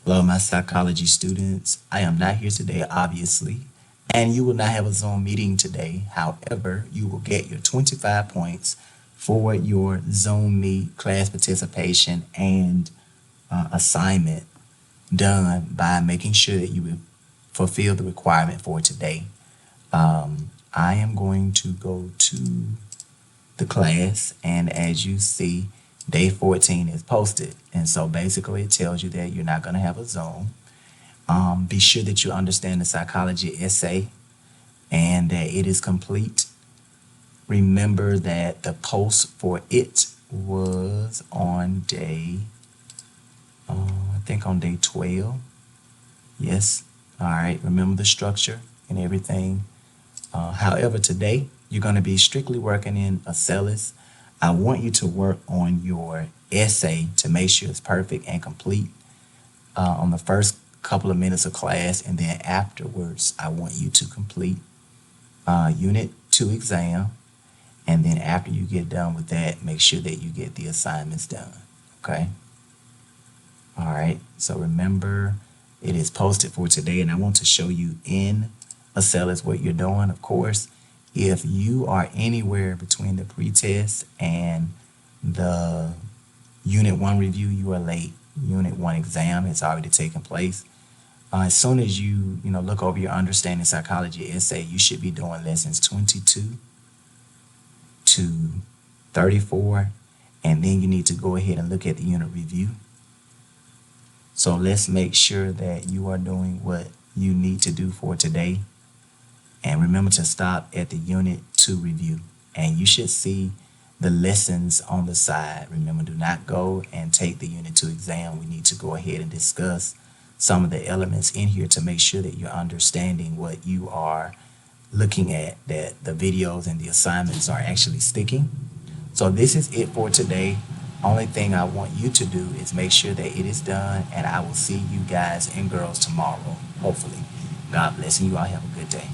Hello, my psychology students. I am not here today, obviously, and you will not have a Zoom meeting today. However, you will get your 25 points for your Zoom meet class participation and assignment done by making sure that you will fulfill the requirement for today. I am going to go to the class, and as you see, day 14 is posted. And so basically, it tells you that you're not going to have a Zoom. Be sure that you understand the psychology essay and that it is complete. Remember that the post for it was on day, I think on day 12. Yes. All right. Remember the structure and everything. However, today you're going to be strictly working in Acellus. I want you to work on your essay to make sure it's perfect and complete on the first couple of minutes of class, and then afterwards, I want you to complete Unit 2 exam, and then after you get done with that, make sure that you get the assignments done. Okay? All right. So remember, it is posted for today, and I want to show you in Acellus what you're doing. Of course, if you are anywhere between the pretest and the Unit 1 review, you are late. Unit 1 exam has already taken place. As soon as you look over your understanding psychology essay, you should be doing lessons 22 to 34, and then you need to go ahead and look at the unit review. So let's make sure that you are doing what you need to do for today. And remember to stop at the Unit 2 review. And you should see the lessons on the side. Remember, do not go and take the Unit 2 exam. We need to go ahead and discuss some of the elements in here to make sure that you're understanding what you are looking at, that the videos and the assignments are actually sticking. So this is it for today. Only thing I want you to do is make sure that it is done, and I will see you guys and girls tomorrow, hopefully. God bless, and you all have a good day.